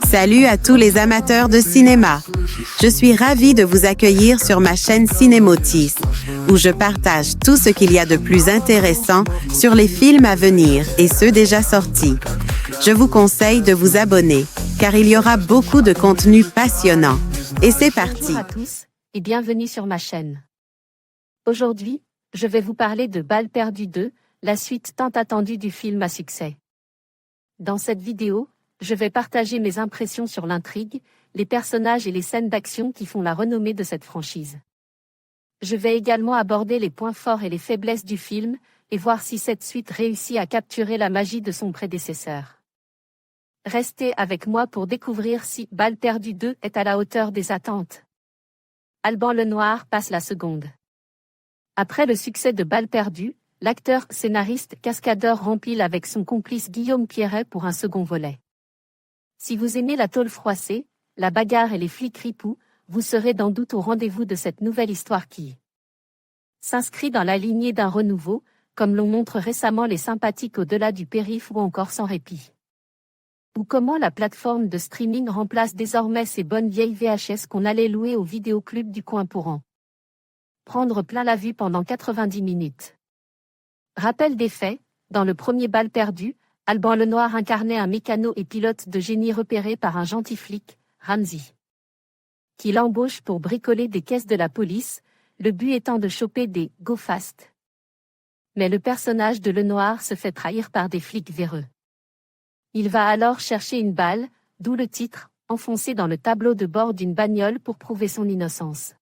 Salut à tous les amateurs de cinéma. Je suis ravie de vous accueillir sur ma chaîne Cinémotis, où je partage tout ce qu'il y a de plus intéressant sur les films à venir et ceux déjà sortis. Je vous conseille de vous abonner, car il y aura beaucoup de contenu passionnant. Et c'est parti. Bonjour à tous, et bienvenue sur ma chaîne. Aujourd'hui, je vais vous parler de Balles perdues 2, la suite tant attendue du film à succès. Dans cette vidéo, je vais partager mes impressions sur l'intrigue, les personnages et les scènes d'action qui font la renommée de cette franchise. Je vais également aborder les points forts et les faiblesses du film, et voir si cette suite réussit à capturer la magie de son prédécesseur. Restez avec moi pour découvrir si Balles perdues 2 est à la hauteur des attentes. Alban Lenoir passe la seconde. Après le succès de Balles perdues, l'acteur, scénariste, cascadeur rempile avec son complice Guillaume Pierret pour un second volet. Si vous aimez la tôle froissée, la bagarre et les flics ripoux, vous serez sans doute au rendez-vous de cette nouvelle histoire qui s'inscrit dans la lignée d'un renouveau, comme l'ont montré récemment les sympathiques Au-delà du périph' ou encore Sans répit. Ou comment la plateforme de streaming remplace désormais ces bonnes vieilles VHS qu'on allait louer au vidéoclub du coin pour en prendre plein la vue pendant 90 minutes. Rappel des faits, dans le premier Balles perdues, Alban Lenoir incarnait un mécano et pilote de génie repéré par un gentil flic, Ramsey, qui l'embauche pour bricoler des caisses de la police, le but étant de choper des « go fast ». Mais le personnage de Lenoir se fait trahir par des flics véreux. Il va alors chercher une balle, d'où le titre, enfoncé dans le tableau de bord d'une bagnole pour prouver son innocence.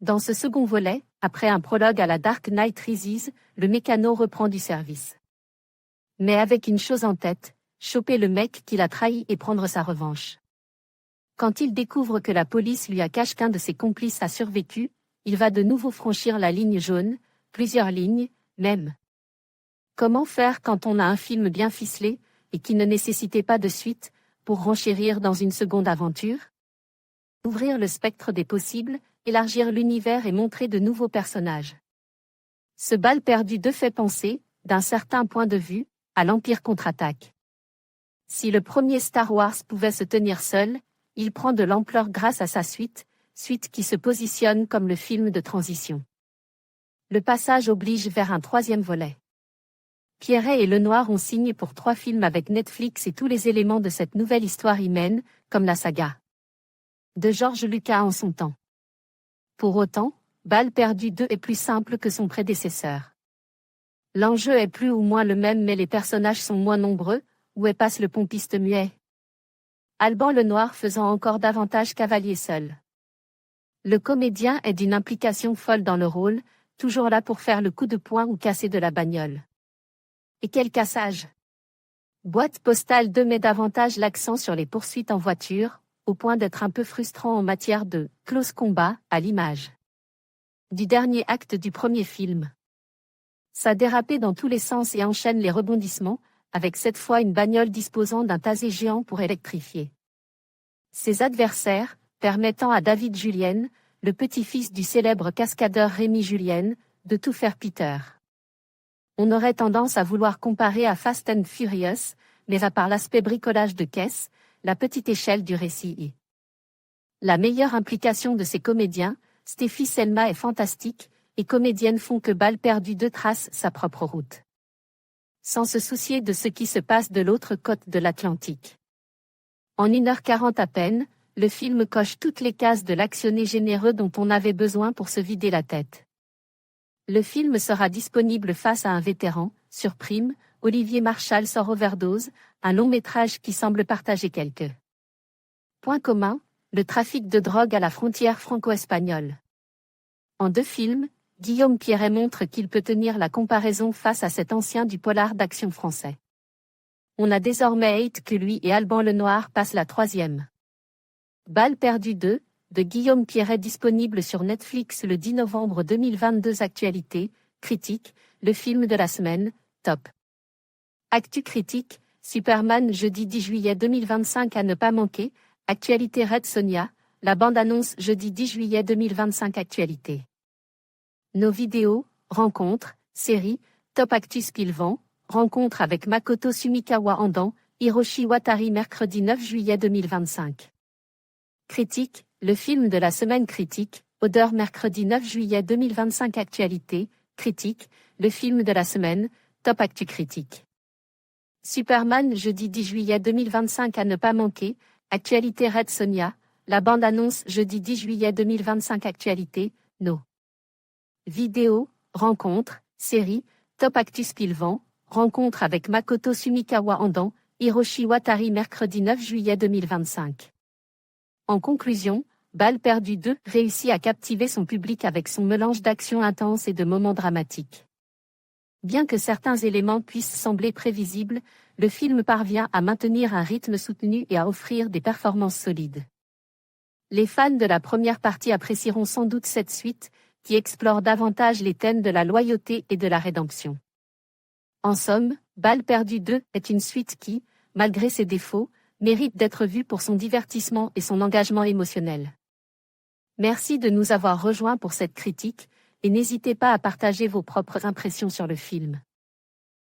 Dans ce second volet, après un prologue à la Dark Knight Rises, le mécano reprend du service. Mais avec une chose en tête, choper le mec qui l'a trahi et prendre sa revanche. Quand il découvre que la police lui a caché qu'un de ses complices a survécu, il va de nouveau franchir la ligne jaune, plusieurs lignes, même. Comment faire quand on a un film bien ficelé, et qui ne nécessitait pas de suite, pour renchérir dans une seconde aventure? Ouvrir le spectre des possibles, élargir l'univers et montrer de nouveaux personnages. Ce Balles perdues 2 fait penser, d'un certain point de vue, à l'Empire contre-attaque. Si le premier Star Wars pouvait se tenir seul, il prend de l'ampleur grâce à sa suite qui se positionne comme le film de transition. Le passage oblige vers un troisième volet. Pierret et Lenoir ont signé pour 3 films avec Netflix et tous les éléments de cette nouvelle histoire y mènent, comme la saga de George Lucas en son temps. Pour autant, Balles perdues 2 est plus simple que son prédécesseur. L'enjeu est plus ou moins le même mais les personnages sont moins nombreux, où est passe le pompiste muet. Alban Lenoir faisant encore davantage cavalier seul. Le comédien est d'une implication folle dans le rôle, toujours là pour faire le coup de poing ou casser de la bagnole. Et quel cassage! Boîte postale 2 met davantage l'accent sur les poursuites en voiture, au point d'être un peu frustrant en matière de « close combat » à l'image du dernier acte du premier film. Ça dérapait dans tous les sens et enchaîne les rebondissements, avec cette fois une bagnole disposant d'un tasé géant pour électrifier ses adversaires, permettant à David Julien, le petit-fils du célèbre cascadeur Rémi Julien, de tout faire Peter. On aurait tendance à vouloir comparer à Fast and Furious, mais à part l'aspect bricolage de caisse, la petite échelle du récit y. La meilleure implication de ces comédiens, Stéphie Selma est fantastique, et comédiennes font que Balles perdues 2 trace sa propre route. Sans se soucier de ce qui se passe de l'autre côte de l'Atlantique. En 1h40 à peine, le film coche toutes les cases de l'actionné généreux dont on avait besoin pour se vider la tête. Le film sera disponible face à un vétéran, sur Prime, Olivier Marchal sort Overdose, un long métrage qui semble partager quelques points communs, le trafic de drogue à la frontière franco-espagnole. En 2 films, Guillaume Pierret montre qu'il peut tenir la comparaison face à cet ancien du polar d'action français. On a désormais hâte que lui et Alban Lenoir passent la 3e. Balles perdues 2, de Guillaume Pierret disponible sur Netflix le 10 novembre 2022. Actualité, critique, le film de la semaine, top. Actu critique, Superman jeudi 10 juillet 2025 à ne pas manquer, actualité Red Sonja, la bande-annonce jeudi 10 juillet 2025. Actualité. Nos vidéos, rencontres, séries, top actu Spilvan, rencontre avec Makoto Sumikawa Andan, Hiroshi Watari mercredi 9 juillet 2025. Critique, le film de la semaine critique, Odeur mercredi 9 juillet 2025 Actualité, critique, le film de la semaine, Top Actu critique. Superman jeudi 10 juillet 2025 à ne pas manquer, Actualité Red Sonja, la bande-annonce jeudi 10 juillet 2025 Actualité, No. Vidéo, rencontre, série, Top Actu Spilvan, rencontre avec Makoto Sumikawa Andan, Hiroshi Watari mercredi 9 juillet 2025. En conclusion, Balle perdue 2 réussit à captiver son public avec son mélange d'action intense et de moments dramatiques. Bien que certains éléments puissent sembler prévisibles, le film parvient à maintenir un rythme soutenu et à offrir des performances solides. Les fans de la première partie apprécieront sans doute cette suite, qui explore davantage les thèmes de la loyauté et de la rédemption. En somme, Balle perdue 2 est une suite qui, malgré ses défauts, mérite d'être vue pour son divertissement et son engagement émotionnel. Merci de nous avoir rejoints pour cette critique, et n'hésitez pas à partager vos propres impressions sur le film.